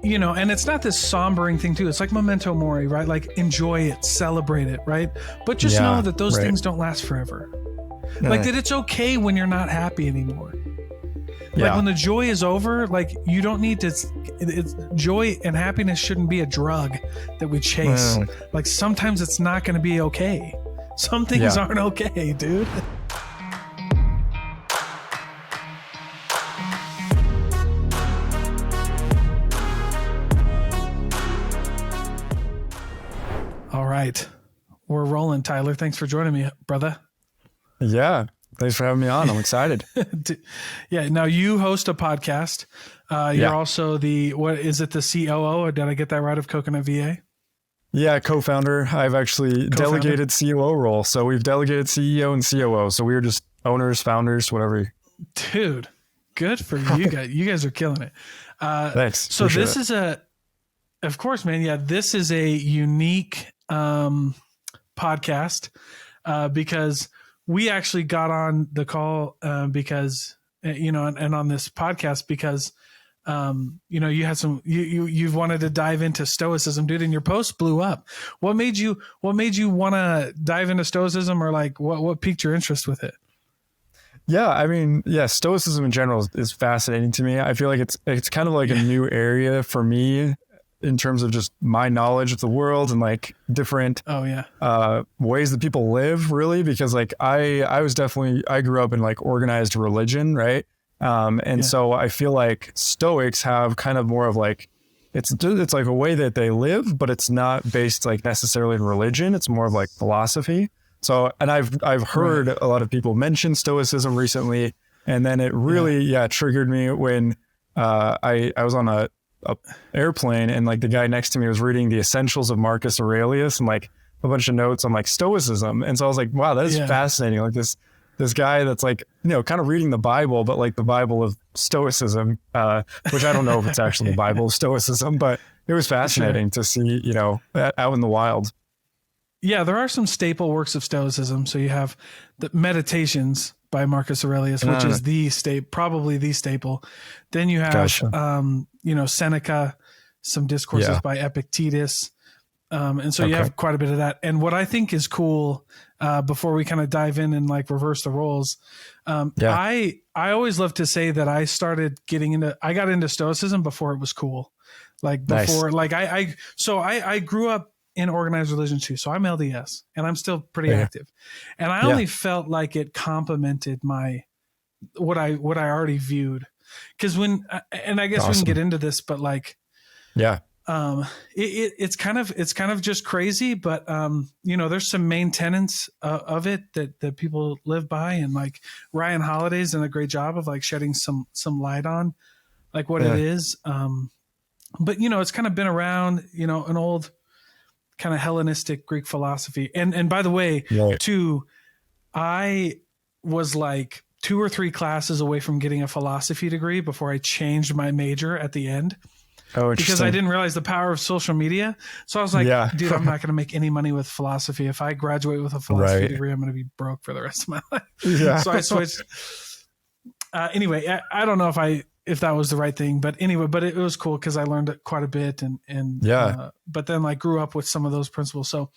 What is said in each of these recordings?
and it's not this sombering thing too. It's like memento mori, right? Like enjoy it, celebrate it, right? But just know that those things don't last forever. Like that it's okay when you're not happy anymore. Like when the joy is over, like you don't need to, joy and happiness shouldn't be a drug that we chase. Like sometimes it's not going to be okay. Some things aren't okay, dude. All right. We're rolling, Tyler. Thanks for joining me, brother. Yeah. Thanks for having me on. I'm excited. Yeah. Now you host a podcast. You're also the COO, or did I get that right, of Coconut VA? Yeah. Co-founder. I've actually delegated COO role. So we've delegated CEO and COO. So we're just owners, founders, whatever. Dude, good for you guys. You guys are killing it. Thanks. So this is of course, man. Yeah. This is a unique podcast because we actually got on the call because, and on this podcast because, you had you've wanted to dive into Stoicism, dude, and your post blew up. What made you want to dive into Stoicism, or like what piqued your interest with it? Yeah. I mean, Stoicism in general is fascinating to me. I feel like it's kind of like a new area for me in terms of just my knowledge of the world and like different ways that people live, really, because like I grew up in like organized religion, right? So I feel like Stoics have kind of more of like it's like a way that they live, but it's not based like necessarily in religion. It's more of like philosophy. So, and I've heard a lot of people mention Stoicism recently, and then it really triggered me when I was on a airplane, and like the guy next to me was reading the Essentials of Marcus Aurelius and like a bunch of notes on like Stoicism. And so I was like, wow, that is fascinating. Like this guy that's like, kind of reading the Bible, but like the Bible of Stoicism, which I don't know if it's actually the Bible of Stoicism, but it was fascinating to see, that out in the wild. Yeah, there are some staple works of Stoicism. So you have the Meditations by Marcus Aurelius, which is probably the staple. Then you have, Seneca, some discourses by Epictetus. And so you have quite a bit of that. And what I think is cool, before we kind of dive in and like reverse the roles, I always love to say that I got into Stoicism before it was cool. Like before, like I grew up in organized religion too. So I'm LDS and I'm still pretty active. And I only felt like it complemented what I already viewed. Cause and I guess we can get into this, but like, it's kind of just crazy, but there's some main tenets of it that people live by, and like Ryan Holiday's done a great job of like shedding some light on like what it is. But it's kind of been around, an old kind of Hellenistic Greek philosophy. And by the way, too, I was like 2 or 3 classes away from getting a philosophy degree before I changed my major at the end. Oh, because I didn't realize the power of social media. So I was like, dude, I'm not going to make any money with philosophy. If I graduate with a philosophy degree, I'm going to be broke for the rest of my life. So I switched. Anyway, I don't know if that was the right thing, but anyway, but it was cool because I learned quite a bit but then like grew up with some of those principles. So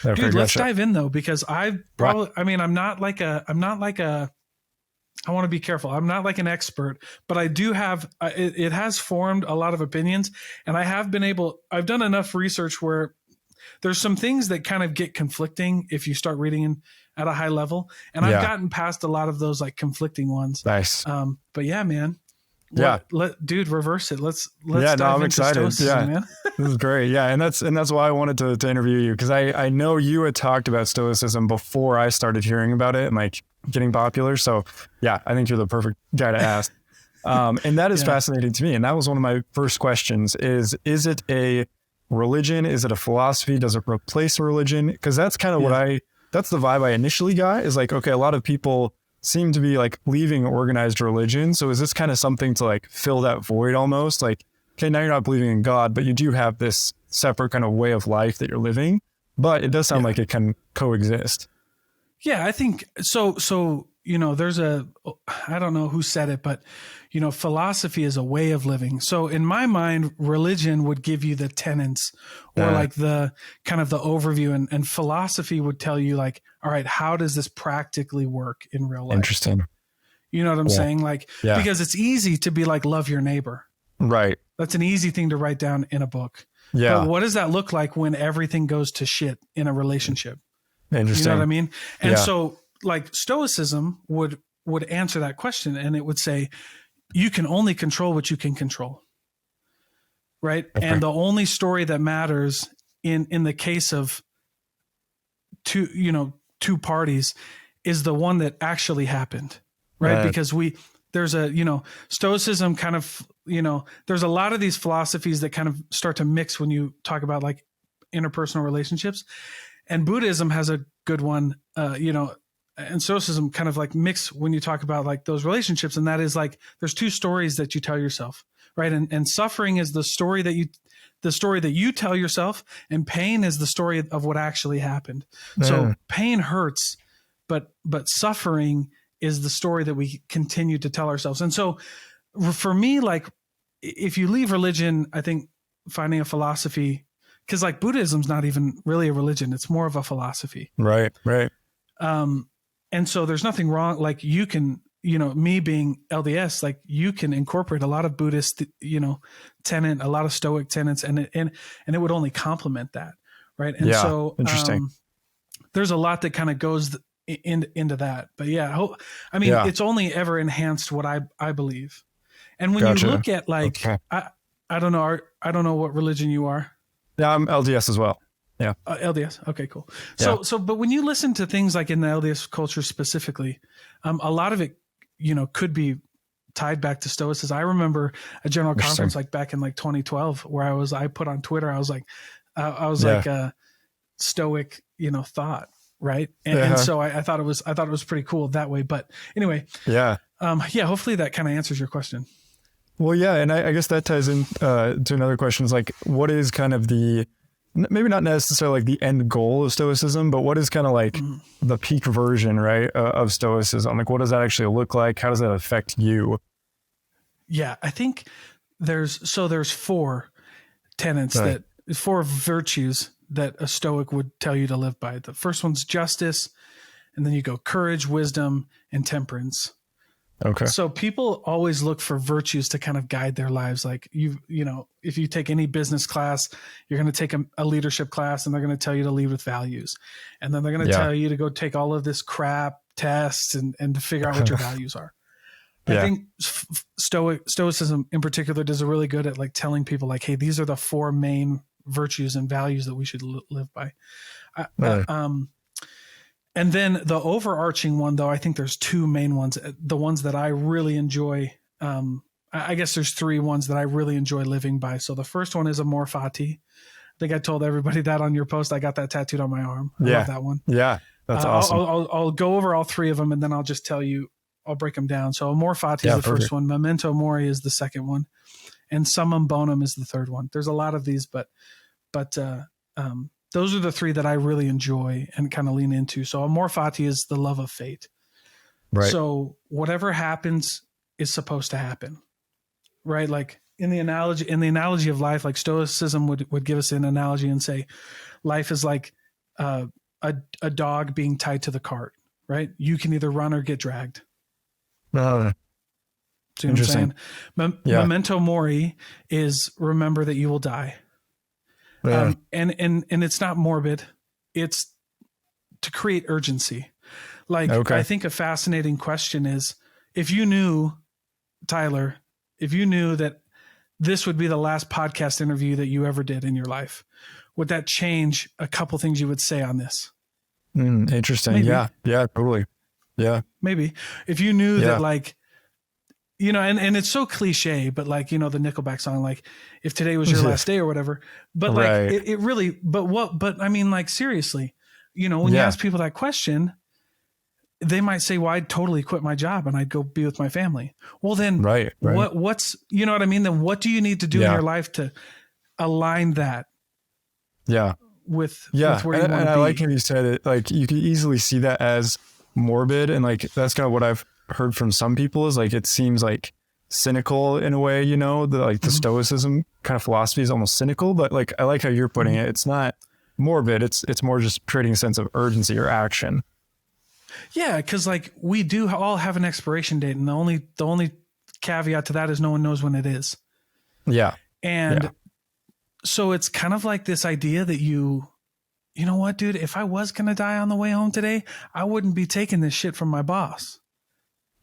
dude, let's dive in though, because I want to be careful. I'm not like an expert, but I do have, it has formed a lot of opinions, and I've done enough research where there's some things that kind of get conflicting if you start reading at a high level. And I've gotten past a lot of those like conflicting ones. Nice. But yeah, man. Dude, reverse it. Let's dive I'm into excited. Stoicism, man. This is great. Yeah. And that's why I wanted to interview you, because I know you had talked about Stoicism before I started hearing about it and like getting popular. So yeah, I think you're the perfect guy to ask. And that is fascinating to me. And that was one of my first questions is it a religion? Is it a philosophy? Does it replace a religion? Because that's kind of that's the vibe I initially got, is like, okay, a lot of people seem to be like leaving organized religion. So is this kind of something to like fill that void almost? Like, okay, now you're not believing in God, but you do have this separate kind of way of life that you're living. But it does sound like it can coexist. Yeah, I think so. So there's I don't know who said it, but, philosophy is a way of living. So in my mind, religion would give you the tenets or like the kind of the overview, and philosophy would tell you like, all right, how does this practically work in real life? Interesting. You know what I'm saying? Like, because it's easy to be like, love your neighbor. Right. That's an easy thing to write down in a book. Yeah. But what does that look like when everything goes to shit in a relationship? Interesting. You know what I mean? And so like Stoicism would answer that question, and it would say, you can only control what you can control. Right. Okay. And the only story that matters in the case of two parties is the one that actually happened. Right. Because there's a, Stoicism kind of, there's a lot of these philosophies that kind of start to mix when you talk about like interpersonal relationships, and Buddhism has a good one, and Stoicism kind of like mix when you talk about like those relationships. And that is like, there's two stories that you tell yourself, right? And suffering is the story that you tell yourself, and pain is the story of what actually happened. So pain hurts, but suffering is the story that we continue to tell ourselves. And so for me, like if you leave religion, I think finding a philosophy, because like Buddhism's not even really a religion, it's more of a philosophy. Right. And so there's nothing wrong. Like you can, me being LDS, like you can incorporate a lot of Buddhist, tenet, a lot of Stoic tenets, and it would only complement that. Right. And so interesting. There's a lot that kind of goes into that, but it's only ever enhanced what I believe. And when you look at like, I don't know what religion you are. Yeah, I'm LDS as well. Yeah. LDS. Okay, cool. So, but when you listen to things like in the LDS culture specifically, a lot of it, could be tied back to Stoicism. I remember a general conference like back in like 2012 where I put on Twitter, I was like a Stoic, thought. Right. And so I thought it was pretty cool that way. But anyway, hopefully that kind of answers your question. Well, yeah. And I guess that ties in to another question is like, what is kind of maybe not necessarily like the end goal of Stoicism, but what is kind of like the peak version, right, of Stoicism? Like, what does that actually look like? How does that affect you? Yeah, I think there's 4 tenets four virtues that a Stoic would tell you to live by. The first one's justice, and then you go courage, wisdom, and temperance. Okay. So people always look for virtues to kind of guide their lives. Like if you take any business class, you're going to take a leadership class, and they're going to tell you to lead with values. And then they're going to tell you to go take all of this crap tests and to figure out what your values are. I think Stoicism in particular does a really good at like telling people like, hey, these are the 4 main virtues and values that we should live by. And then the overarching one, though, I think there's 2 main ones. The ones that I really enjoy, I guess there's 3 ones that I really enjoy living by. So the first one is amor fati. I think I told everybody that on your post. I got that tattooed on my arm. I love that one. Yeah, that's awesome. I'll go over all 3 of them, and then I'll just tell you, I'll break them down. So amor fati is the first one. Memento mori is the second one. And summum bonum is the third one. There's a lot of these, but those are the 3 that I really enjoy and kind of lean into. So amor fati is the love of fate. Right. So whatever happens is supposed to happen. Right. Like in the analogy of life, like Stoicism would give us an analogy and say, life is like a dog being tied to the cart. Right. You can either run or get dragged. See what I'm saying? Memento mori is remember that you will die. And it's not morbid. It's to create urgency. Like, I think a fascinating question is, if you knew, Tyler, that this would be the last podcast interview that you ever did in your life, would that change a couple things you would say on this? Interesting. Maybe. Yeah, totally. Yeah. Maybe. If you knew that like, and it's so cliche, but like, the Nickelback song, like if today was your last day or whatever, but like it really, but I mean, like seriously, when you ask people that question, they might say, well, I'd totally quit my job and I'd go be with my family. Well, then what's, what I mean? Then what do you need to do in your life to align that? With where you want to be? And I like how you said it, like you can easily see that as morbid. And like, that's kind of what I've heard from some people is like, it seems like cynical in a way, you know, the like the Stoicism kind of philosophy is almost cynical, but like, I like how you're putting it. It's not morbid. It's more just creating a sense of urgency or action. Yeah. Cause like we do all have an expiration date, and the only caveat to that is no one knows when it is. Yeah. And so it's kind of like this idea that you know what, dude, if I was going to die on the way home today, I wouldn't be taking this shit from my boss.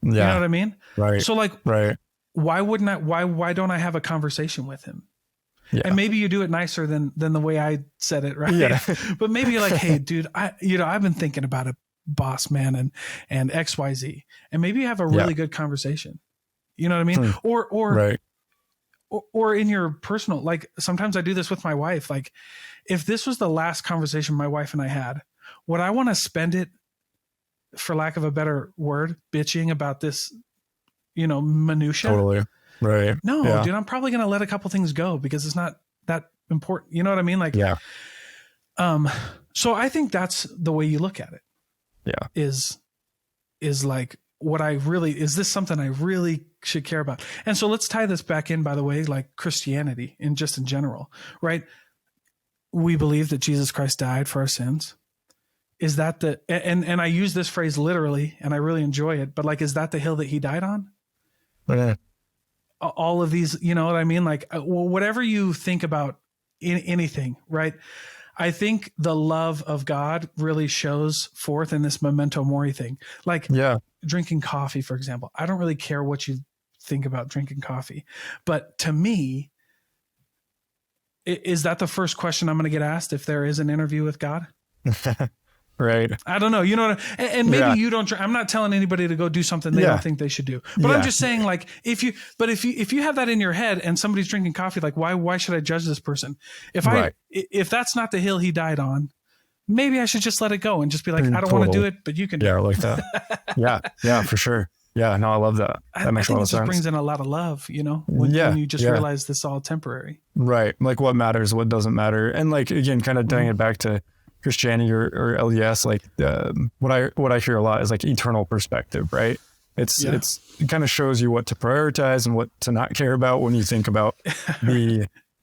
Yeah. You know what I mean? Right. So like, why wouldn't I, why don't I have a conversation with him? Yeah. And maybe you do it nicer than the way I said it. Right. Yeah. But maybe you're like, hey dude, I've been thinking about it, boss man, and XYZ. And maybe you have a really good conversation. You know what I mean? Or in your personal, like sometimes I do this with my wife. Like if this was the last conversation my wife and I had, would I want to spend it, for lack of a better word, bitching about this, you know, minutia? Totally. Right. No, dude, I'm probably going to let a couple things go because it's not that important. You know what I mean? Like, so I think that's the way you look at it. Yeah. Is like, is this something I really should care about? And so let's tie this back in, by the way, like Christianity in general, right? We believe that Jesus Christ died for our sins. Is that and I use this phrase literally and I really enjoy it, but like, is that the hill that he died on? All of these, you know what I mean? Like whatever you think about anything, right? I think the love of God really shows forth in this memento mori thing. Like drinking coffee, for example. I don't really care what you think about drinking coffee, but to me, is that the first question I'm going to get asked if there is an interview with God? Right. I don't know. You know what and maybe you don't, I'm not telling anybody to go do something they don't think they should do, but I'm just saying like, if you have that in your head and somebody's drinking coffee, like why should I judge this person? If that's not the hill he died on, maybe I should just let it go and just be like, I don't want to do it, but you can do it. Yeah. Like that. Yeah, for sure. Yeah. No, I love that. That makes a lot of sense. It brings in a lot of love, you know, when you just realize this is all temporary. Right. Like what matters, what doesn't matter. And like, again, kind of tying it back to Christianity or LDS, like what I hear a lot is like eternal perspective, right? It kind of shows you what to prioritize and what to not care about when you think about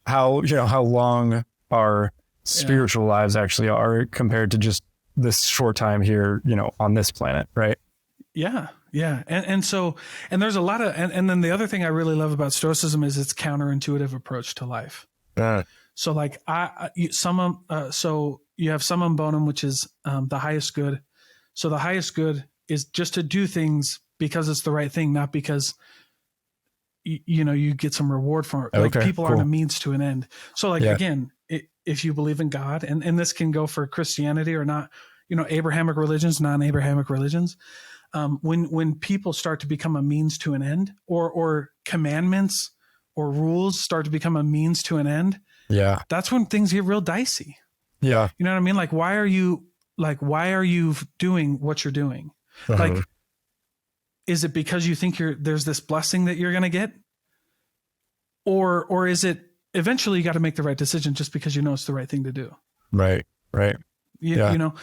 how long our spiritual lives actually are compared to just this short time here, you know, on this planet, right? Yeah. Yeah. And so there's a lot of, and then the other thing I really love about Stoicism is its counterintuitive approach to life. So like so you have summum bonum, which is the highest good. So the highest good is just to do things because it's the right thing, not because you get some reward from it. Like people aren't a means to an end. So like, again, if you believe in God, and this can go for Christianity or not, you know, Abrahamic religions, non-Abrahamic religions, when people start to become a means to an end, or commandments or rules start to become a means to an end, that's when things get real dicey. Yeah. You know what I mean? Like, why are you doing what you're doing? Like, is it because you think there's this blessing that you're going to get? Or is it eventually you got to make the right decision just because you know it's the right thing to do? Right. You know?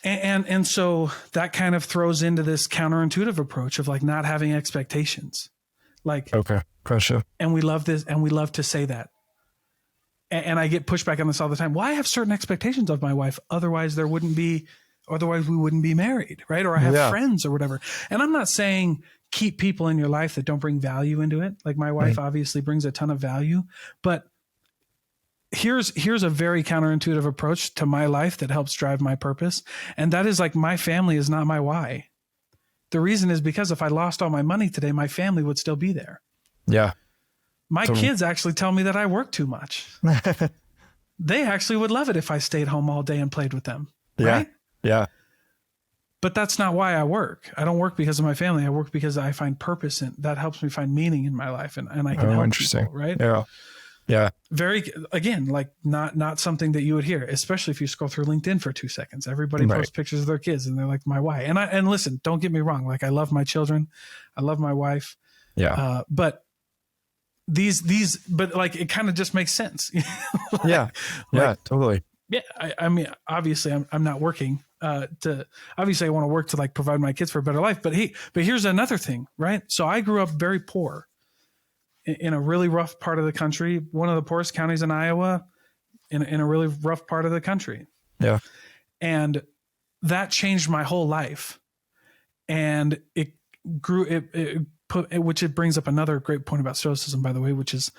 And so that kind of throws into this counterintuitive approach of like not having expectations. Like, gotcha. And we love this, and we love to say that. And I get pushback on this all the time. Well, I have certain expectations of my wife. Otherwise we wouldn't be married. Right. Or I have friends or whatever. And I'm not saying keep people in your life that don't bring value into it. Like my wife obviously brings a ton of value, but here's a very counterintuitive approach to my life that helps drive my purpose. And that is like, my family is not my why. The reason is because if I lost all my money today, my family would still be there. Yeah. My kids actually tell me that I work too much. They actually would love it if I stayed home all day and played with them. Right? Yeah. But that's not why I work. I don't work because of my family. I work because I find purpose, and that helps me find meaning in my life, and I can help people, right? Yeah. Yeah. Very, again, like not something that you would hear, especially if you scroll through LinkedIn for 2 seconds. Everybody posts pictures of their kids and they're like, my why. And listen, don't get me wrong. Like, I love my children. I love my wife. Yeah. But but like, it kind of just makes sense. Totally. Yeah. I mean, obviously I'm not working to obviously I want to work to like provide my kids for a better life. But here's another thing, right? So I grew up very poor in a really rough part of the country, one of the poorest counties in Iowa, in a really rough part of the country. Yeah. And that changed my whole life. And it grew, which it brings up another great point about Stoicism, by the way, which is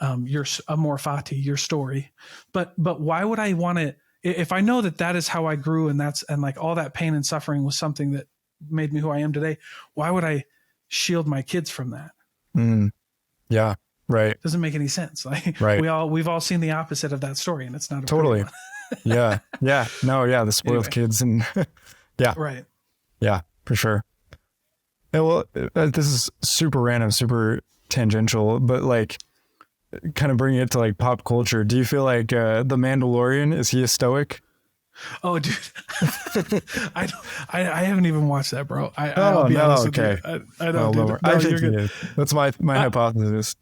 your amor fati, your story. But why would I want to, if I know that is how I grew and like all that pain and suffering was something that made me who I am today, why would I shield my kids from that? Yeah. Right. Doesn't make any sense. Like right. We've all seen the opposite of that story, and it's not a totally. Yeah. Yeah. No. Yeah. The spoiled kids and yeah. Right. Yeah, for sure. And well, this is super random, super tangential, but like kind of bringing it to like pop culture. Do you feel like the Mandalorian, is he a stoic? Oh, dude, I haven't even watched that, bro. I'll be honest with you. I don't do that. I think he is. That's my hypothesis.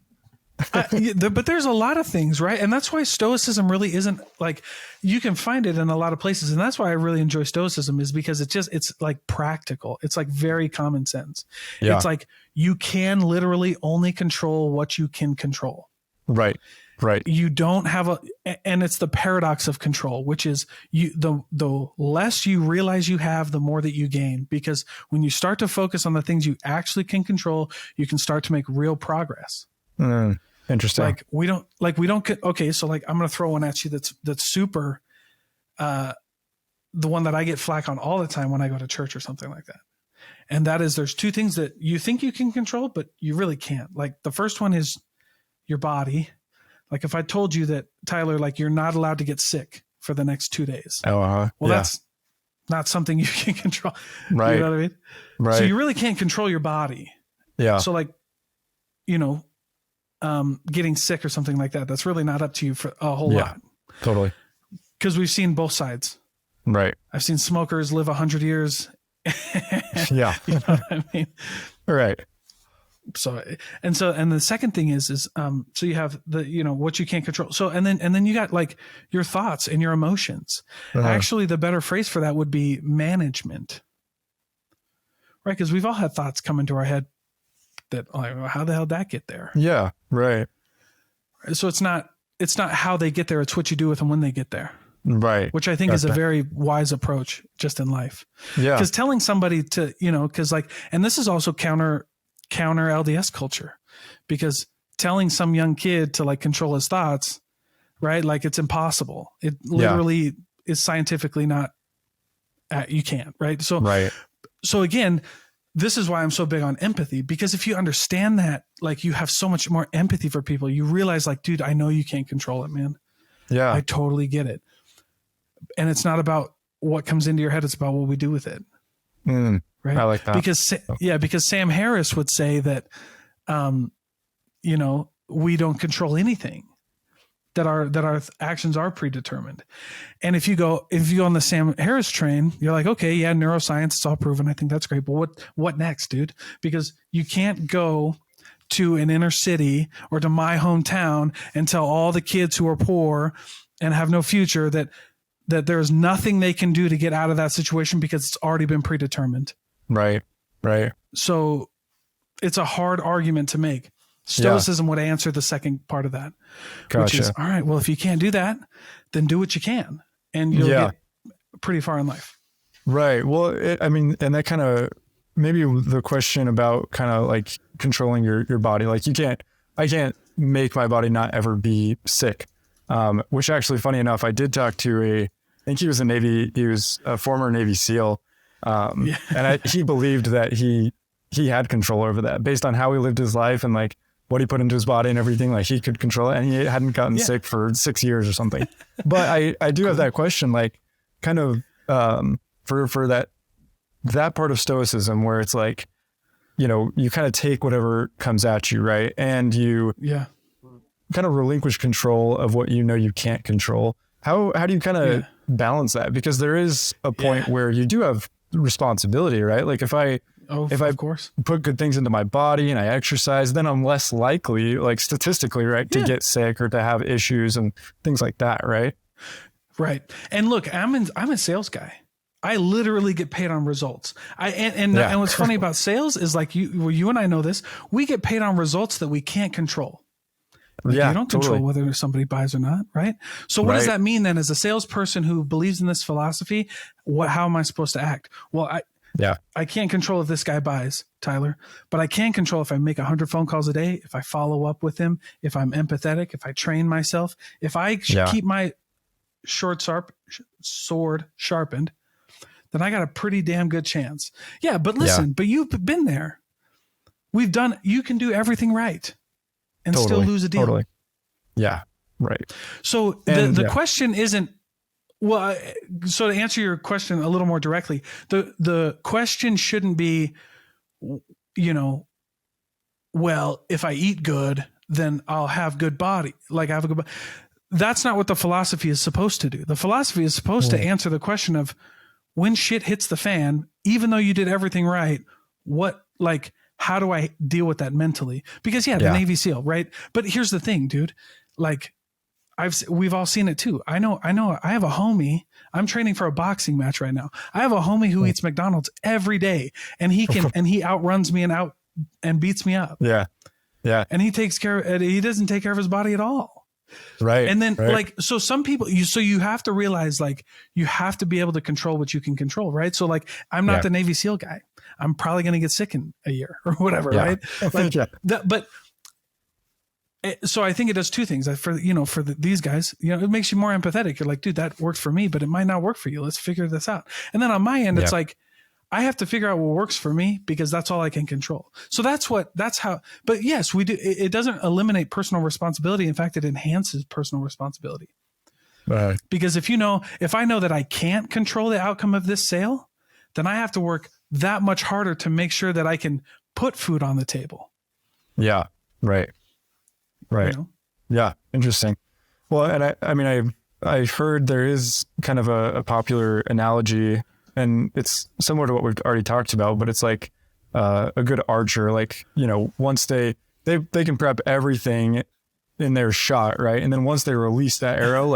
But there's a lot of things, right? And that's why Stoicism really isn't like, you can find it in a lot of places. And that's why I really enjoy Stoicism, is because it's like practical. It's like very common sense. Yeah. It's like you can literally only control what you can control. Right. Right. You don't have and it's the paradox of control, which is the less you realize you have, the more that you gain, because when you start to focus on the things you actually can control, you can start to make real progress. Interesting. Okay. So like, I'm going to throw one at you. That's super, the one that I get flack on all the time when I go to church or something like that. And that is, there's two things that you think you can control, but you really can't. Like the first one is your body. Like if I told you that, Tyler, like you're not allowed to get sick for the next 2 days. Well, that's not something you can control. Right. You know what I mean? Right. So you really can't control your body. Yeah. So like, getting sick or something like that, that's really not up to you for a whole lot. Totally. Because we've seen both sides. Right. I've seen smokers live 100 years. Yeah. You know what I mean? Right. So the second thing is so you have what you can't control. So, and then you got like your thoughts and your emotions. Actually, the better phrase for that would be management. Right. Because we've all had thoughts come into our head that, like, how the hell did that get there? Yeah. Right. So it's not how they get there. It's what you do with them when they get there. Right. Which I think is a very wise approach just in life. Yeah. Because telling somebody to, because like, and this is also counter LDS culture, because telling some young kid to like control his thoughts, right? Like it's impossible. It literally is scientifically not, you can't, right? So again, this is why I'm so big on empathy, because if you understand that, like you have so much more empathy for people, you realize like, dude, I know you can't control it, man. Yeah. I totally get it. And it's not about what comes into your head. It's about what we do with it. Right. I like that. Because Sam Harris would say that, we don't control anything, that our actions are predetermined. And if you go on the Sam Harris train, you're like, okay, yeah, neuroscience, it's all proven. I think that's great. But what next, dude? Because you can't go to an inner city or to my hometown and tell all the kids who are poor and have no future that there's nothing they can do to get out of that situation because it's already been predetermined. Right. Right. So it's a hard argument to make. Stoicism would answer the second part of that, which is, all right, well, if you can't do that, then do what you can and you'll get pretty far in life. Right. Well, and that kind of, maybe the question about kind of like controlling your body, like I can't make my body not ever be sick. Which actually, funny enough, I did talk to I think he was a former Navy SEAL. And he believed that he had control over that based on how he lived his life and like what he put into his body and everything. Like he could control it, and he hadn't gotten sick for 6 years or something. But I do have that question, like kind of for that part of Stoicism where it's like, you kind of take whatever comes at you, right? And you kind of relinquish control of what you can't control. How do you kind of balance that? Because there is a point where you do have responsibility, right? Like if I put good things into my body and I exercise, then I'm less likely, like statistically, right, to get sick or to have issues and things like that, right? Right. And look, I'm a sales guy. I literally get paid on results. And what's funny about sales is like you and I know this, we get paid on results that we can't control. Like you don't control whether somebody buys or not, right? So what does that mean then as a salesperson who believes in this philosophy? How am I supposed to act? Well, I can't control if this guy buys, Tyler, but I can control if I make 100 phone calls a day, if I follow up with him, if I'm empathetic, if I train myself, if I keep my sword sharpened, then I got a pretty damn good chance. Yeah, but listen, but you've been there. You can do everything right and still lose a deal. Totally. Yeah, right. So the question isn't, well, so to answer your question a little more directly, the question shouldn't be, well, if I eat good, then I'll have good body. Like I have a good body. That's not what the philosophy is supposed to do. The philosophy is supposed to answer the question of when shit hits the fan, even though you did everything right, how do I deal with that mentally? Because the Navy SEAL, right? But here's the thing, dude, like we've all seen it too. I know. I have a homie. I'm training for a boxing match right now. I have a homie who eats McDonald's every day, and he outruns me and beats me up. Yeah. Yeah. And he doesn't take care of his body at all. Right. And then so some people, you have to realize you have to be able to control what you can control. Right. So I'm not the Navy SEAL guy. I'm probably going to get sick in a year or whatever. Right. So I think it does two things for these guys, it makes you more empathetic. You're like, dude, that worked for me, but it might not work for you. Let's figure this out. And then on my end, it's like, I have to figure out what works for me because that's all I can control. So that's how, but yes, we do. It doesn't eliminate personal responsibility. In fact, it enhances personal responsibility. Right. Because if I know that I can't control the outcome of this sale, then I have to work that much harder to make sure that I can put food on the table. Yeah. Right. Right. Yeah. Interesting. Well, and I've heard there is kind of a popular analogy, and it's similar to what we've already talked about, but it's like a good archer, once they can prep everything in their shot, right? And then once they release that arrow,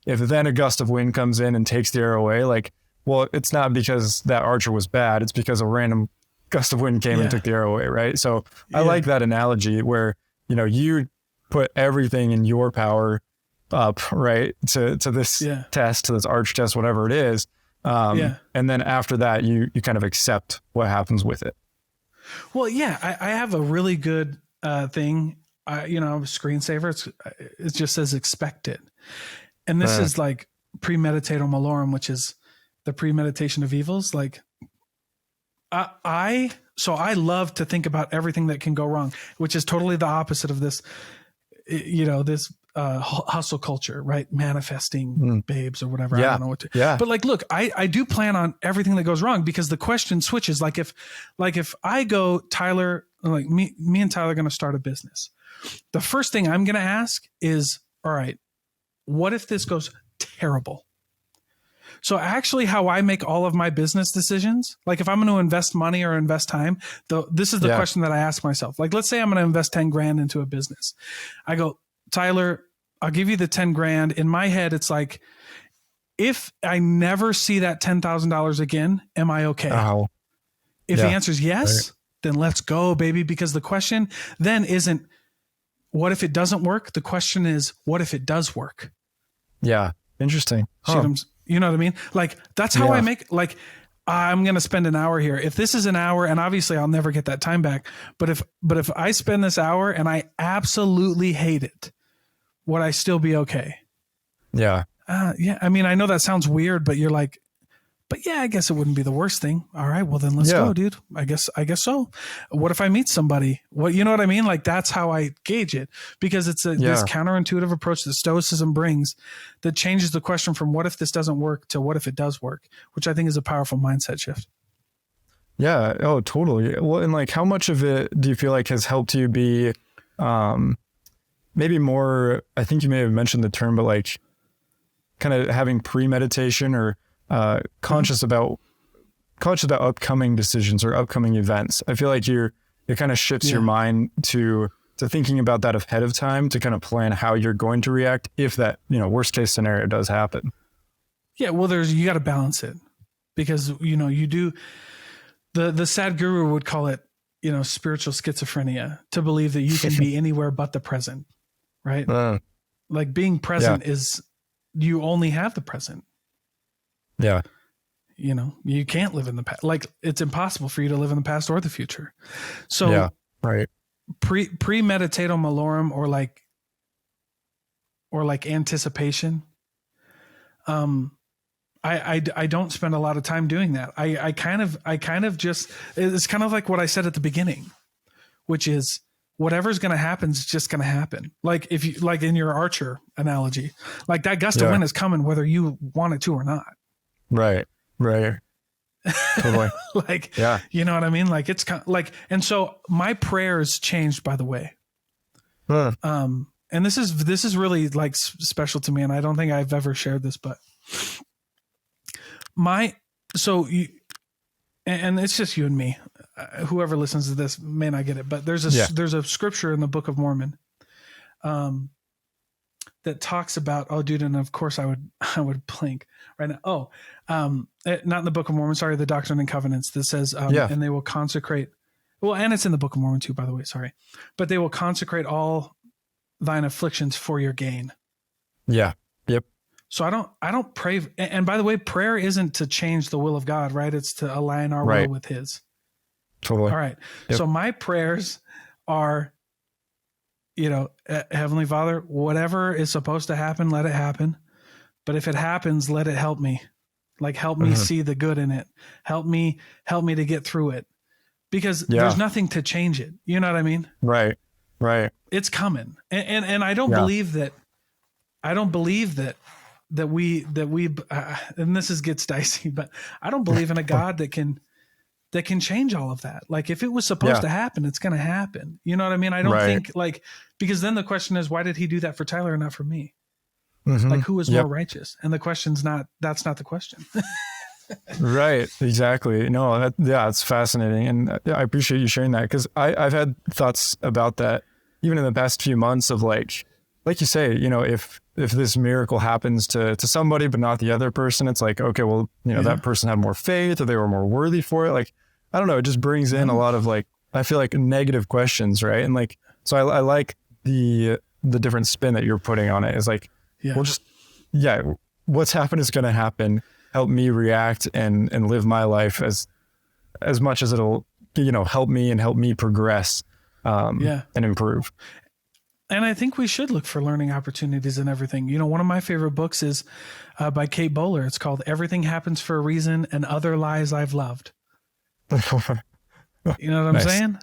if then a gust of wind comes in and takes the arrow away, well, it's not because that archer was bad. It's because a random gust of wind came and took the arrow away, right? So I like that analogy where, you put everything in your power up, right, to this test, to this arch test, whatever it is. And then after that, you kind of accept what happens with it. Well, I have a really good thing. Screensaver. It just says expect it. And this is like premeditatio malorum, which is the premeditation of evils. I love to think about everything that can go wrong, which is totally the opposite of this, this hustle culture, right? Manifesting babes or whatever. I don't know what to, but look, I do plan on everything that goes wrong because the question switches. If I go, Tyler, me and Tyler are going to start a business. The first thing I'm going to ask is, all right, what if this goes terrible? So actually how I make all of my business decisions, if I'm going to invest money or invest time, this is the question that I ask myself. Let's say I'm going to invest 10 grand into a business. I go, Tyler, I'll give you the 10 grand. In my head, it's if I never see that $10,000 again, am I okay? If the answer is yes, then let's go, baby. Because the question then isn't, what if it doesn't work? The question is, what if it does work? Yeah. Interesting. You know what I mean? That's how I make, I'm going to spend an hour here. If this is an hour, and obviously I'll never get that time back, but if I spend this hour and I absolutely hate it, would I still be okay? Yeah. I mean, I know that sounds weird, but you're like, but I guess it wouldn't be the worst thing. All right, well then let's go, dude. I guess so. What if I meet somebody? Well, you know what I mean? That's how I gauge it, because it's this counterintuitive approach that Stoicism brings that changes the question from what if this doesn't work to what if it does work, which I think is a powerful mindset shift. Yeah. Oh, totally. Well, and how much of it do you feel has helped you be, maybe more, I think you may have mentioned the term, but kind of having premeditation or conscious about upcoming decisions or upcoming events. I feel it kind of shifts your mind to thinking about that ahead of time to kind of plan how you're going to react if that, worst case scenario does happen. Yeah. Well, you got to balance it, because, you do, the sad guru would call it, spiritual schizophrenia, to believe that you can be anywhere but the present, right? Like being present is, you only have the present. Yeah. You can't live in the past. Like it's impossible for you to live in the past or the future. So right. Premeditatum malorum, or like anticipation. I don't spend a lot of time doing that. I kind of just, it's kind of like what I said at the beginning, which is whatever's going to happen is just going to happen. Like if you, like in your Archer analogy, like that gust of wind is coming whether you want it to or not. Right. Totally. You know what I mean? Like it's kind of like, and so my prayers changed, by the way. And this is really like special to me. And I don't think I've ever shared this, but and it's just you and me, whoever listens to this may not get it, but there's a scripture in the Book of Mormon, that talks about, and of course I would blink right now. Not in the Book of Mormon, sorry, the Doctrine and Covenants, that says, and they will consecrate, and it's in the Book of Mormon too, by the way, sorry, but they will consecrate all thine afflictions for your gain. Yeah. Yep. So I don't pray. And by the way, prayer isn't to change the will of God, right? It's to align our will with his. Totally. All right. Yep. So my prayers are, Heavenly Father, whatever is supposed to happen, let it happen. But if it happens, let it help me. Like, help me see the good in it. Help me to get through it, because there's nothing to change it. You know what I mean? Right. It's coming. And I don't believe that. I don't believe that we and this gets dicey, but I don't believe in a God that can change all of that. Like if it was supposed to happen, it's going to happen. You know what I mean? I don't think because then the question is, why did he do that for Tyler and not for me? Like who was more righteous? And the question's that's not the question. Right. Exactly. No, it's fascinating. And I appreciate you sharing that, because I've had thoughts about that even in the past few months of like you say, if this miracle happens to somebody, but not the other person, it's like, okay, well, that person had more faith, or they were more worthy for it. Like, I don't know. It just brings in a lot of I feel like negative questions. Right. And so I like the different spin that you're putting on it is what's happened is going to happen. Help me react and live my life as much as it'll, help me and help me progress, and improve. And I think we should look for learning opportunities in everything. One of my favorite books is by Kate Bowler. It's called Everything Happens for a Reason and Other Lies I've Loved. You know what I'm saying?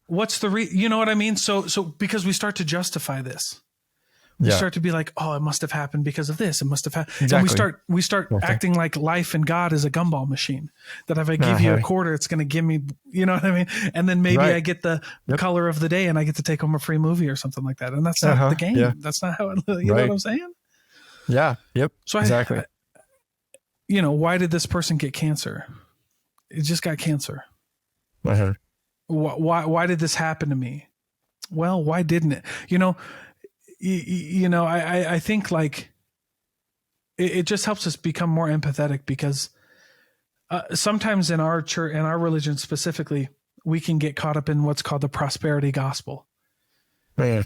What's the you know what I mean? So because we start to justify this. We start to be like, oh, it must have happened because of this. It must have happened. Exactly. And we start acting like life and God is a gumball machine, that if I give you a quarter, it's going to give me, you know what I mean? And then maybe I get the color of the day and I get to take home a free movie or something like that. And that's not the game. Yeah. That's not how you know what I'm saying? Yeah. Yep. So exactly. Why did this person get cancer? It just got cancer. Why did this happen to me? Well, why didn't it? I think it just helps us become more empathetic, because sometimes in our church, in our religion specifically, we can get caught up in what's called the prosperity gospel. Man.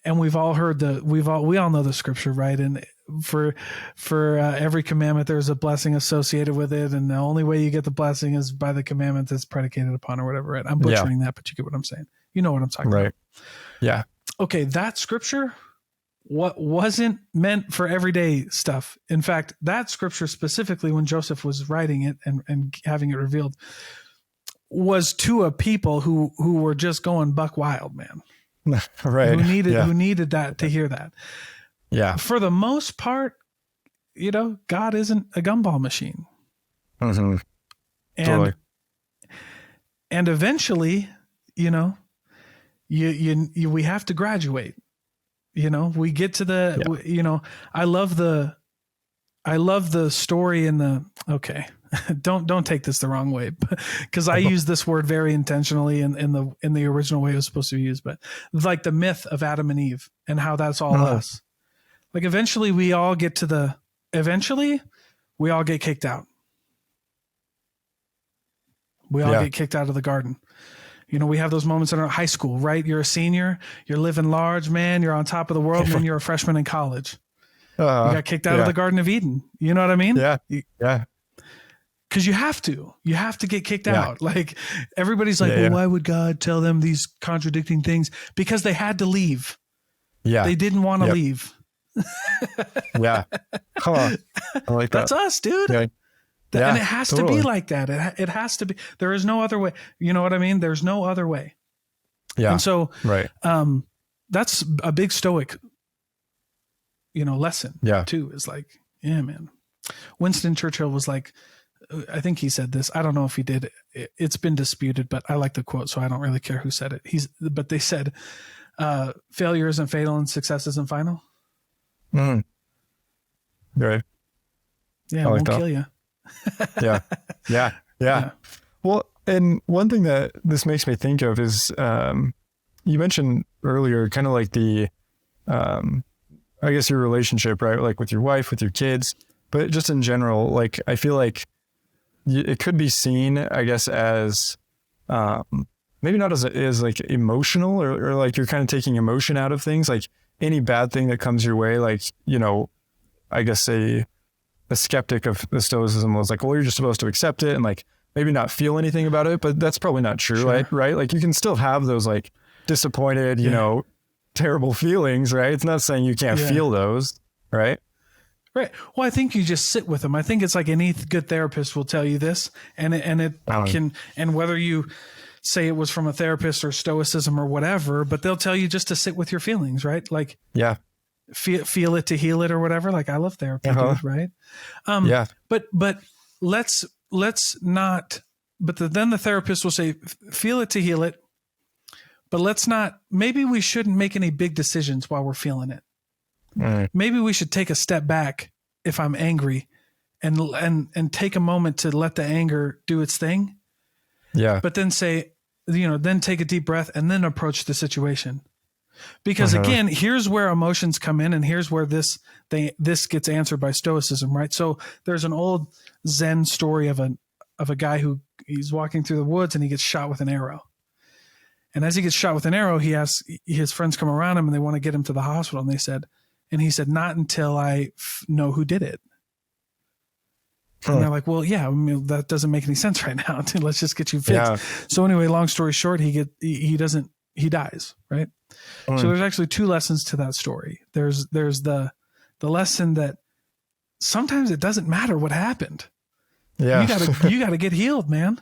And we all know the scripture, right? And for every commandment, there's a blessing associated with it. And the only way you get the blessing is by the commandment that's predicated upon, or whatever. Right? I'm butchering that, but you get what I'm saying. You know what I'm talking about. Yeah. Okay, that scripture wasn't meant for everyday stuff. In fact, that scripture specifically, when Joseph was writing it and having it revealed, was to a people who were just going buck wild, man. Right. Who needed that to hear that. Yeah. For the most part, God isn't a gumball machine. Mm-hmm. Totally. And eventually, we have to graduate. We get to the, I love the story in the, okay, don't take this the wrong way, because I use this word very intentionally in the original way it was supposed to be used, but like the myth of Adam and Eve and how that's all us. Like eventually we all get kicked out. We all get kicked out of the garden. You know, we have those moments in our high school, right? You're a senior, you're living large, man. You're on top of the world, and then you're a freshman in college. You got kicked out of the Garden of Eden. You know what I mean? Yeah. Because you have to get kicked out. Like everybody's like, well, why would God tell them these contradicting things? Because they had to leave. Yeah. They didn't want to leave. Yeah. Huh. I like that. That's us, dude. Yeah. And it has to be like that. It has to be. There is no other way. You know what I mean? There's no other way. Yeah. And so, that's a big Stoic, lesson. Yeah. Too, is like, yeah, man. Winston Churchill was like, I think he said this. I don't know if he did. It's been disputed, but I like the quote, so I don't really care who said it. But they said, failure isn't fatal and success isn't final. Mm. Right. Yeah, it won't kill you. Yeah. Well, and one thing that this makes me think of is, you mentioned earlier, kind of like the, I guess your relationship, right? Like with your wife, with your kids, but just in general, like, I feel like it could be seen, I guess, as, maybe not as like emotional or like you're kind of taking emotion out of things, like any bad thing that comes your way, like, I guess a skeptic of the Stoicism was like, well, you're just supposed to accept it and like maybe not feel anything about it, but that's probably not true, right? Like you can still have those like disappointed, terrible feelings, right? It's not saying you can't feel those, right? Right. Well, I think you just sit with them. I think it's like any good therapist will tell you this, and whether you say it was from a therapist or Stoicism or whatever, but they'll tell you just to sit with your feelings, right? Like, feel it to heal it or whatever. Like I love therapy, dude, right? But let's not, then the therapist will say, feel it to heal it, but maybe we shouldn't make any big decisions while we're feeling it. Right. Maybe we should take a step back if I'm angry and take a moment to let the anger do its thing. Yeah. But then then take a deep breath and then approach the situation. Because again, here's where emotions come in, and here's where this gets answered by Stoicism, right? So there's an old Zen story of a guy who he's walking through the woods and he gets shot with an arrow. And as he gets shot with an arrow, he asks, his friends come around him and they want to get him to the hospital. And he said, not until I know who did it. And they're like, well, yeah, I mean, that doesn't make any sense right now. Let's just get you fixed. Yeah. So anyway, long story short, he dies, right? So there's actually two lessons to that story. There's the lesson that sometimes it doesn't matter what happened. Yeah. You gotta get healed, man.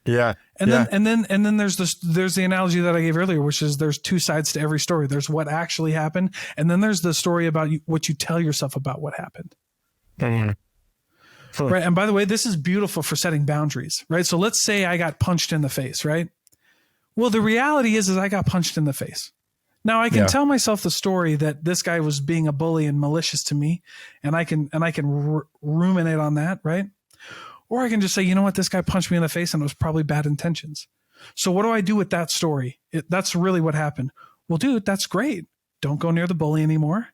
Yeah. And then there's the analogy that I gave earlier, which is there's two sides to every story. There's what actually happened, and then there's the story about what you tell yourself about what happened. Mm-hmm. Right. And by the way, this is beautiful for setting boundaries, right? So let's say I got punched in the face, right? Well, the reality is I got punched in the face. Now I can tell myself the story that this guy was being a bully and malicious to me, and I can ruminate on that, right? Or I can just say, you know what, this guy punched me in the face and it was probably bad intentions. So what do I do with that story? That's really what happened. Well, dude, that's great. Don't go near the bully anymore.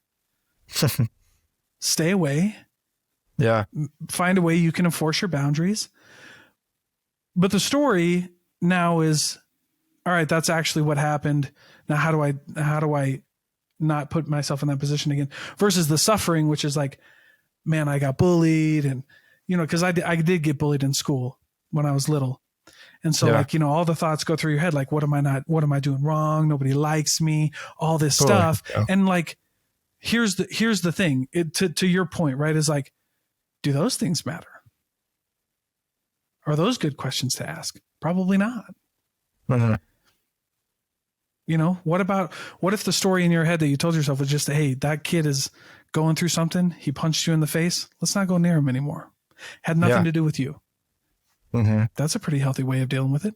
Stay away. Yeah. Find a way you can enforce your boundaries. But the story now is, all right, that's actually what happened. Now, how do I not put myself in that position again? Versus the suffering, which is like, man, I got bullied, and because I did get bullied in school when I was little, and so all the thoughts go through your head, like, what am I doing wrong? Nobody likes me, all this stuff, and like, here's the thing. To your point, right? Is like, do those things matter? Are those good questions to ask? Probably not. Mm-hmm. What if the story in your head that you told yourself was just, hey, that kid is going through something. He punched you in the face. Let's not go near him anymore. Had nothing to do with you. Mm-hmm. That's a pretty healthy way of dealing with it.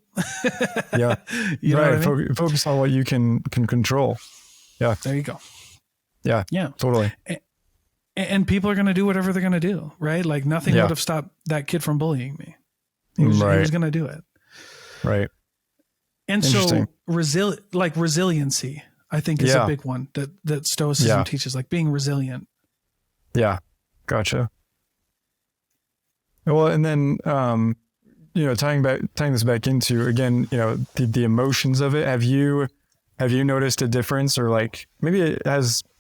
Yeah. You know what I mean? Focus on what you can control. Yeah. There you go. Yeah. Yeah. Totally. And people are going to do whatever they're going to do, right? Like nothing would have stopped that kid from bullying me. He was going to do it. Right. And so resiliency, I think, is a big one that Stoicism teaches, like being resilient. Yeah. Gotcha. Well, and then tying this back into, again, the emotions of it, have you noticed a difference, or like maybe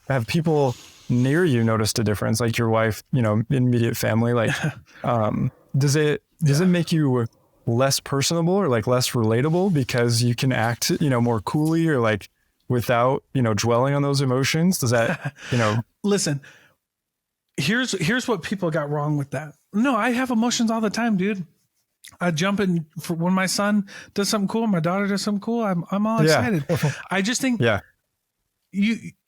have people near you noticed a difference, like your wife, immediate family, like, does it make you less personable or like less relatable because you can act, more coolly, or like without, dwelling on those emotions? Does that, listen, here's what people got wrong with that. No, I have emotions all the time, dude. I jump in when my son does something cool, my daughter does something cool. I'm all excited. I just think, and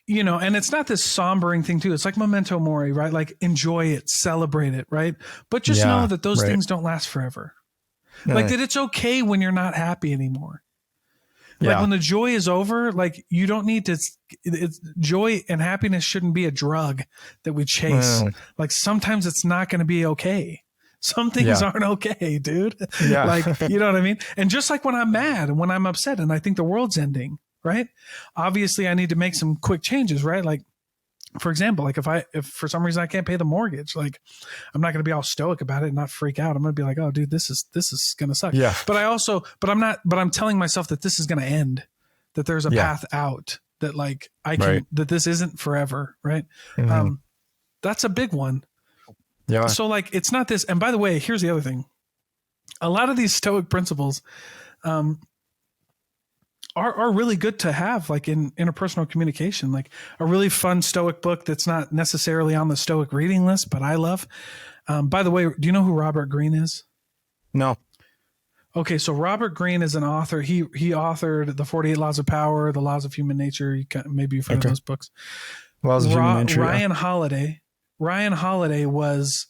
it's not this sombering thing too. It's like memento mori, right? Like enjoy it, celebrate it, right? But just know that those things don't last forever. Like that it's okay when you're not happy anymore. Like when the joy is over, like you don't need to, joy and happiness shouldn't be a drug that we chase. Like sometimes it's not going to be okay. Some things aren't okay, dude. Like, you know what I mean? And just like when I'm mad and when I'm upset and I think the world's ending, right? Obviously I need to make some quick changes, right? Like, for example, like if for some reason I can't pay the mortgage, like I'm not going to be all stoic about it and not freak out. I'm going to be like, oh dude, this is going to suck. Yeah. But I'm telling myself that this is going to end, that there's a path out, that like that this isn't forever. Right. Mm-hmm. That's a big one. Yeah. So like, it's not this. And by the way, here's the other thing. A lot of these stoic principles, are really good to have like in interpersonal communication, like a really fun stoic book that's not necessarily on the stoic reading list, but I love. By the way, do you know who Robert Greene is? No. Okay. So Robert Greene is an author. He authored the 48 Laws of Power, the Laws of Human Nature. Maybe you've heard of those books. Laws of Human Nature. Ryan Holiday was,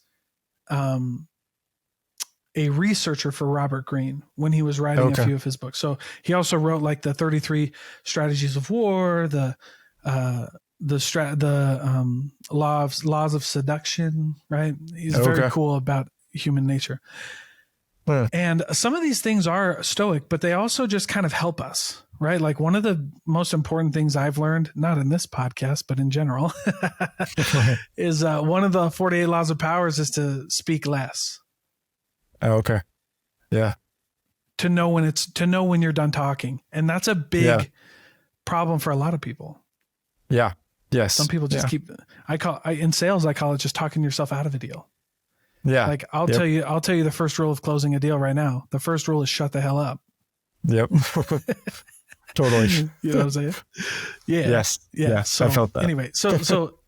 a researcher for Robert Greene when he was writing a few of his books. So he also wrote like the 33 Strategies of War, the laws of seduction, right? He's very cool about human nature. Yeah. And some of these things are stoic, but they also just kind of help us, right? Like one of the most important things I've learned, not in this podcast, but in general, is one of the 48 Laws of Powers is to speak less. Oh, okay. Yeah. To know when you're done talking. And that's a big problem for a lot of people. Yeah. Yes. Some people just in sales, I call it just talking yourself out of a deal. Yeah. Like I'll tell you the first rule of closing a deal right now. The first rule is shut the hell up. Yep. Totally. You know what I'm saying? Yeah. Yes. Yeah. Yes. So I felt that. Anyway, so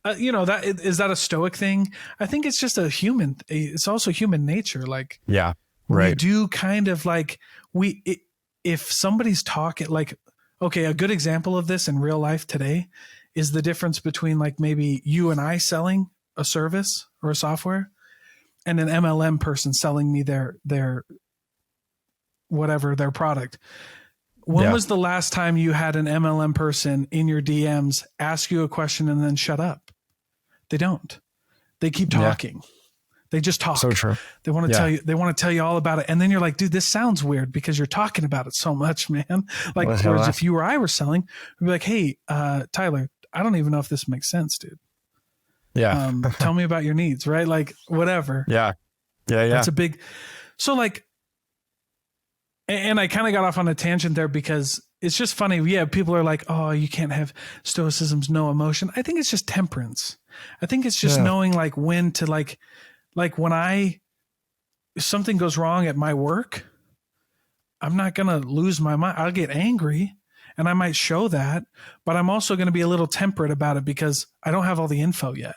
that is that a stoic thing? I think it's just it's also human nature. Like, yeah, right. We do kind of like if somebody's talking like, okay, a good example of this in real life today is the difference between like maybe you and I selling a service or a software and an MLM person selling me their product. When was the last time you had an MLM person in your DMs ask you a question and then shut up? They don't. They keep talking. Yeah. They just talk. So true. They want to tell you all about it. And then you're like, dude, this sounds weird because you're talking about it so much, man. Like, whereas if you or I were selling, we'd be like, hey, Tyler, I don't even know if this makes sense, dude. Yeah. Tell me about your needs, right? Like whatever. Yeah. Yeah. That's a big, so like, and I kind of got off on a tangent there because it's just funny. Yeah. People are like, oh, you can't have stoicism's no emotion. I think it's just temperance. I think it's just knowing like when to like when something goes wrong at my work, I'm not going to lose my mind. I'll get angry and I might show that, but I'm also going to be a little temperate about it because I don't have all the info yet.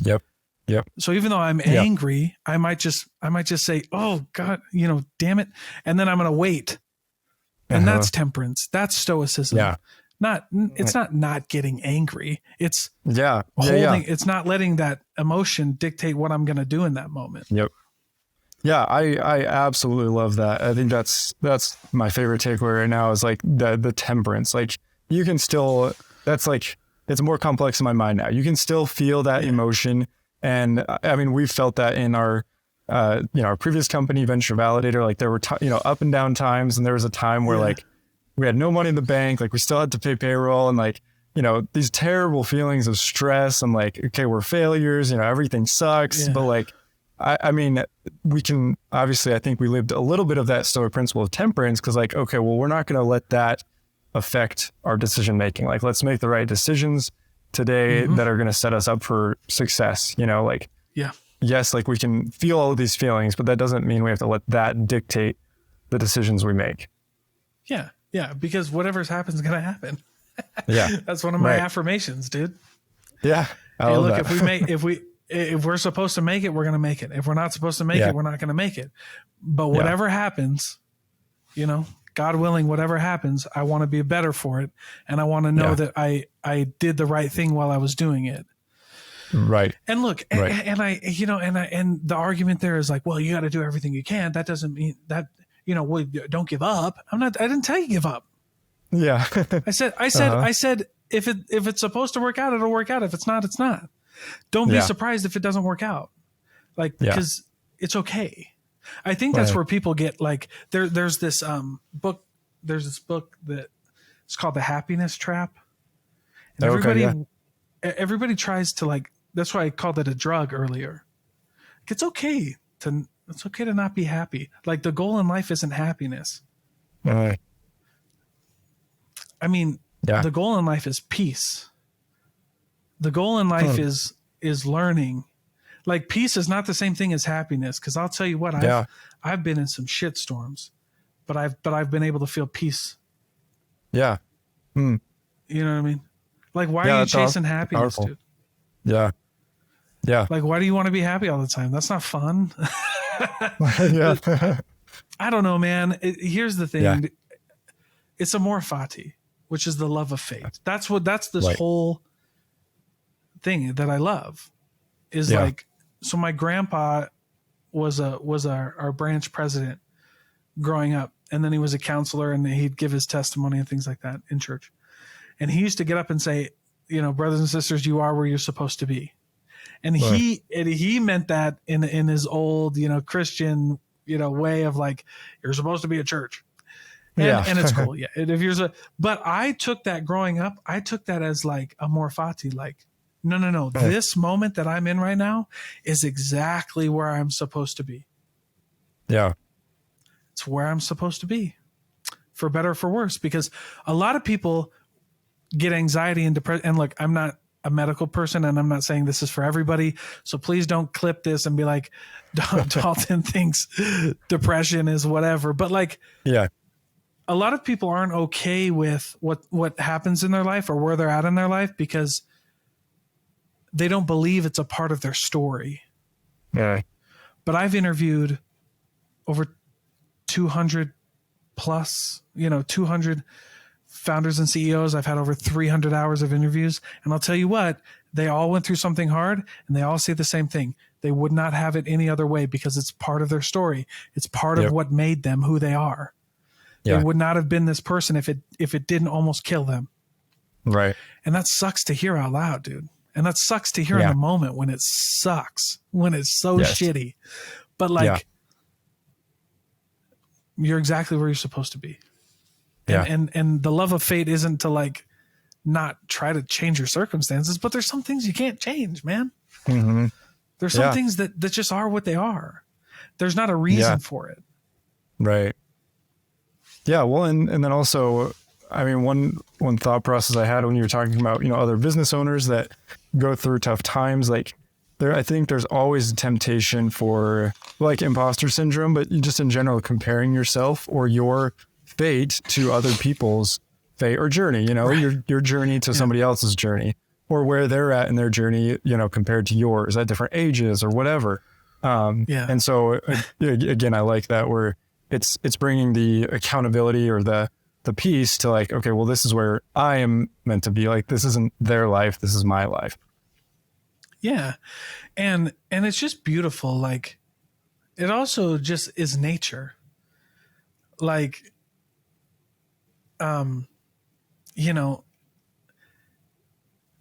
Yep. So even though I'm angry, I might just say, oh God, damn it. And then I'm going to wait. And that's temperance. That's stoicism. Yeah. It's not getting angry. It's holding, it's not letting that emotion dictate what I'm going to do in that moment. Yep. Yeah. I absolutely love that. I think that's my favorite takeaway right now is like the temperance. Like you can still, that's like, it's more complex in my mind now. You can still feel that emotion. And I mean, we've felt that in our previous company, Venture Validator, like there were, up and down times. And there was a time where like, we had no money in the bank, like we still had to pay payroll and like, these terrible feelings of stress and like, okay, we're failures, everything sucks. But like, I mean, we can obviously, I think we lived a little bit of that Stoic principle of temperance, because like, okay, well, we're not going to let that affect our decision making. Like, let's make the right decisions today that are going to set us up for success. You know, like, Yeah. yes, like we can feel all of these feelings, but that doesn't mean we have to let that dictate the decisions we make. Yeah. Yeah. Because whatever's happened is going to happen. Yeah. That's one of my affirmations, dude. Yeah. Hey, look, if we're supposed to make it, we're going to make it. If we're not supposed to make it, we're not going to make it. But whatever happens, you know, God willing, whatever happens, I want to be better for it. And I want to know that I did the right thing while I was doing it. Right. And look, and the argument there is like, well, you got to do everything you can. That doesn't mean that, you know, well, don't give up. I didn't tell you give up. Yeah. I said, if it's supposed to work out, it'll work out. If it's not, it's not. Don't be surprised if it doesn't work out. Like, because it's okay. I think that's where people get like, there's this book that it's called The Happiness Trap. And everybody tries to like, that's why I called it a drug earlier. It's okay to not be happy. Like, the goal in life isn't happiness. I mean, the goal in life is peace. The goal in life is learning. Like, peace is not the same thing as happiness. Cause I'll tell you what, I've been in some shit storms, but I've been able to feel peace. Yeah. Mm. You know what I mean? Like, why are you chasing happiness, dude? Yeah. Yeah. Like, why do you want to be happy all the time? That's not fun. I don't know, man. Here's the thing. Yeah. It's amor fati, which is the love of fate. That's this whole thing that I love is like, so my grandpa was our branch president growing up. And then he was a counselor and he'd give his testimony and things like that in church. And he used to get up and say, you know, brothers and sisters, you are where you're supposed to be. And he meant that in his old, you know, Christian, you know, way of like, you're supposed to be a church. And it's cool. Yeah. But I took that growing up, I took that as like amor fati, like, no. This moment that I'm in right now is exactly where I'm supposed to be. Yeah. It's where I'm supposed to be, for better or for worse, because a lot of people get anxiety and depression. And look, I'm not a medical person and I'm not saying this is for everybody. So please don't clip this and be like, Dalton thinks depression is whatever. But like, a lot of people aren't okay with what happens in their life or where they're at in their life because they don't believe it's a part of their story. Yeah. But I've interviewed over 200 plus, 200 founders and CEOs. I've had over 300 hours of interviews. And I'll tell you what, they all went through something hard and they all say the same thing. They would not have it any other way because it's part of their story. It's part of what made them who they are. They would not have been this person if it didn't almost kill them. Right. And that sucks to hear out loud, dude. And that sucks to hear in the moment when it sucks, when it's so shitty. But like, you're exactly where you're supposed to be. And the love of fate isn't to like not try to change your circumstances, but there's some things you can't change, man. Mm-hmm. There's some things that just are what they are. There's not a reason for it. Right. Yeah. Well, and then also, I mean, one thought process I had when you were talking about, other business owners that go through tough times, like I think there's always a temptation for like imposter syndrome, but just in general, comparing yourself or your fate to other people's fate or journey, your journey to somebody else's journey or where they're at in their journey, compared to yours at different ages or whatever. And so again, I like that where it's bringing the accountability or the piece to like, okay, well, this is where I am meant to be. Like, this isn't their life. This is my life. Yeah. And it's just beautiful. Like, it also just is nature. Like,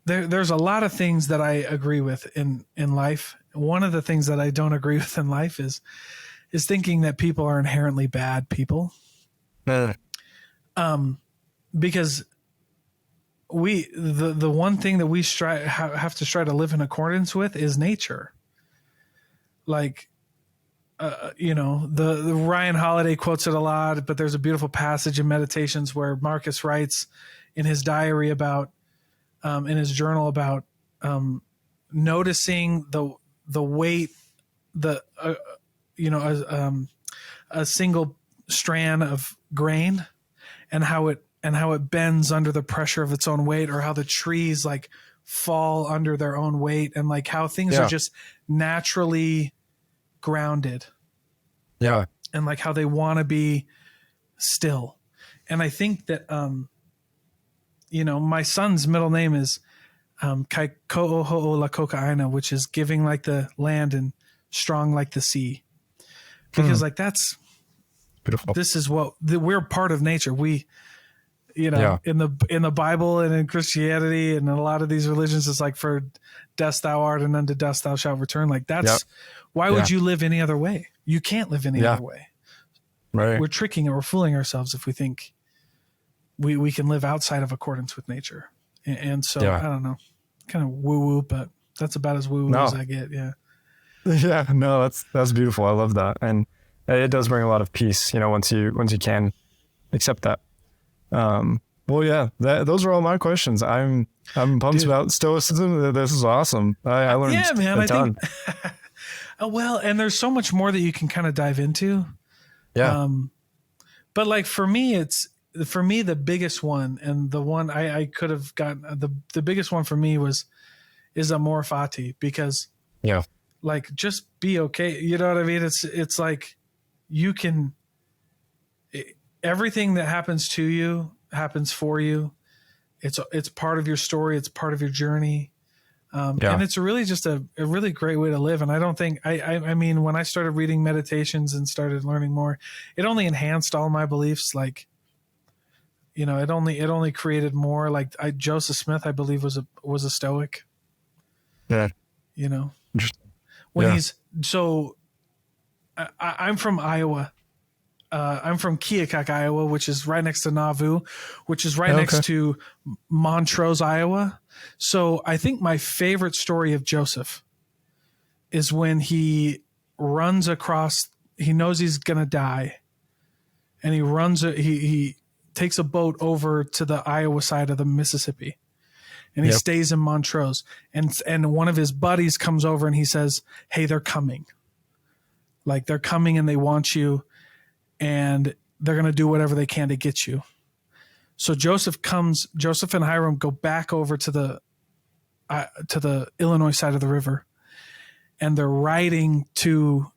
there's a lot of things that I agree with in life. One of the things that I don't agree with in life is thinking that people are inherently bad people. Because the one thing that we have to try to live in accordance with is nature. like, the Ryan Holiday quotes it a lot, but there's a beautiful passage in Meditations where Marcus writes in his diary about, in his journal about, noticing the weight, a single strand of grain and how it bends under the pressure of its own weight, or how the trees like fall under their own weight, and like how things are just naturally grounded. Yeah. And like how they want to be still. And I think that, my son's middle name is Kai Ko'oho'o la Koka'aina, which is giving like the land and strong like the sea. Because like that's beautiful. This is we're part of nature. We, in the Bible and in Christianity and in a lot of these religions, it's like, for dust thou art and unto dust thou shalt return. Like that's why would you live any other way? You can't live any other way. Right. We're tricking or we're fooling ourselves if we think we can live outside of accordance with nature. And so I don't know, kind of woo woo, but that's about as woo woo as I get. Yeah. Yeah. No, that's beautiful. I love that. And it does bring a lot of peace, once you can accept that. Well, yeah, those are all my questions. I'm pumped about Stoicism. This is awesome. I learned a ton. I think, well, and there's so much more that you can kind of dive into. Yeah. But like for me, the biggest one, and the one I could have gotten, the biggest one for me is amor fati, because like, just be okay. You know what I mean? It's like everything that happens to you happens for you. It's part of your story. It's part of your journey. And it's really just a really great way to live. And I don't think, I mean, when I started reading Meditations and started learning more, it only enhanced all my beliefs. Like, it only created more. Like Joseph Smith, I believe was a Stoic. Yeah. I'm from Iowa. I'm from Keokuk, Iowa, which is right next to Nauvoo, which is right next to Montrose, Iowa. So I think my favorite story of Joseph is when he runs across, he knows he's going to die, and he takes a boat over to the Iowa side of the Mississippi, and he stays in Montrose, and one of his buddies comes over and he says, "Hey, they're coming. Like, they're coming and they want you, and they're going to do whatever they can to get you." So Joseph and Hiram go back over to the Illinois side of the river, and they're riding to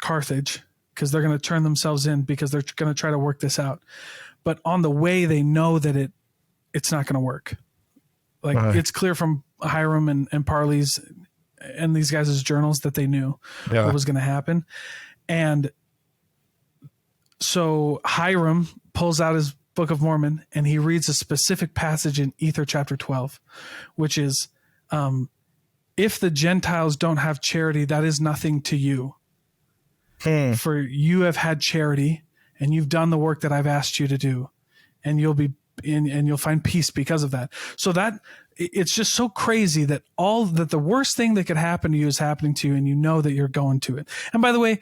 Carthage because they're going to turn themselves in, because they're going to try to work this out. But on the way, they know that it's not going to work. Like, it's clear from Hiram and Parley's and these guys' journals that they knew what was going to happen. And so Hiram pulls out his Book of Mormon and he reads a specific passage in Ether chapter 12, which is, if the Gentiles don't have charity, that is nothing to you. For you have had charity and you've done the work that I've asked you to do, and you'll find peace because of that. So that it's just so crazy that the worst thing that could happen to you is happening to you, and you know that you're going to it. And by the way,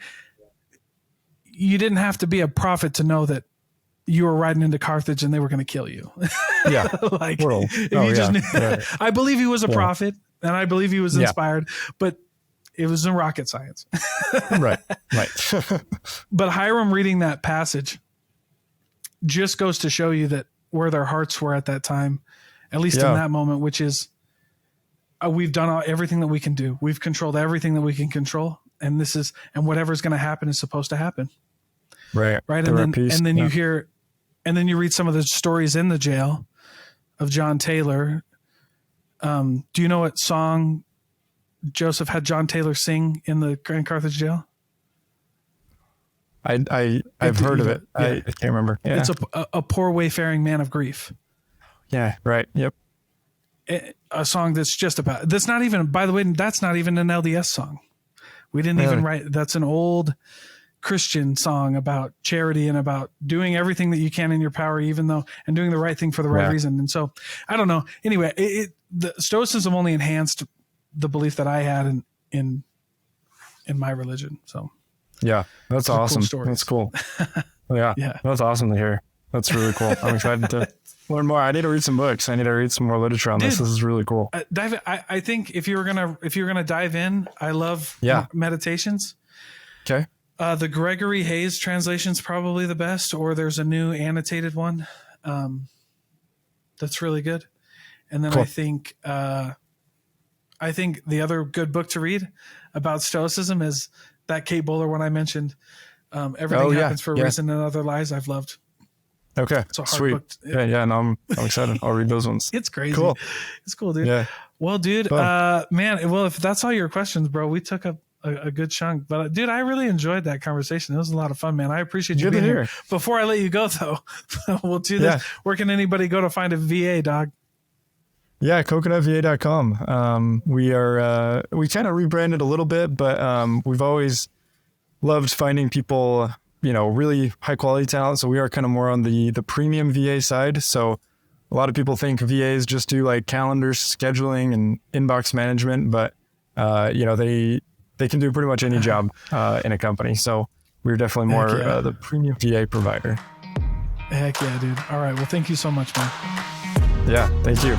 you didn't have to be a prophet to know that you were riding into Carthage and they were going to kill you. Yeah. Like, I believe he was a prophet, and I believe he was inspired, but it was in rocket science. Right. But Hiram reading that passage just goes to show you that where their hearts were at that time, at least in that moment, which is, we've done everything that we can do. We've controlled everything that we can control. And whatever's going to happen is supposed to happen. Right. And then you read some of the stories in the jail of John Taylor. Do you know what song Joseph had John Taylor sing in the Grand Carthage jail? I've heard of it. Yeah. I can't remember. Yeah. It's a poor wayfaring man of grief. Yeah. Right. Yep. A song that's not even, by the way, that's not even an LDS song. We didn't even write. That's an old Christian song about charity and about doing everything that you can in your power, and doing the right thing for the right reason. And so I don't know. Anyway, the Stoicism only enhanced the belief that I had in my religion. So yeah, that's awesome. Cool that's cool. Yeah, yeah, that's awesome to hear. That's really cool. I'm excited to learn more. I need to read some books. I need to read some more literature on this. This is really cool. I think if you're gonna dive in, I love meditations. Okay. The Gregory Hayes translation's probably the best, or there's a new annotated one that's really good. And then cool. I think the other good book to read about Stoicism is that Kate Bowler one I mentioned. Everything Happens for a Reason and Other Lies. I've loved. Okay, sweet. Yeah. No, I'm excited. I'll read those ones. It's crazy. Cool. It's cool, dude. Yeah. Well, dude, man. Well, if that's all your questions, bro, we took up a good chunk. But dude, I really enjoyed that conversation. It was a lot of fun, man. I appreciate you being here. Before I let you go, though, we'll do this. Where can anybody go to find a VA, dog? Yeah, coconutva.com. We kind of rebranded a little bit, but we've always loved finding people, really high quality talent. So we are kind of more on the premium VA side. So a lot of people think VAs just do like calendar scheduling and inbox management, but they can do pretty much any job in a company. So we're definitely more the premium VA provider. Heck yeah, dude. All right. Well, thank you so much, man. Yeah, thank you.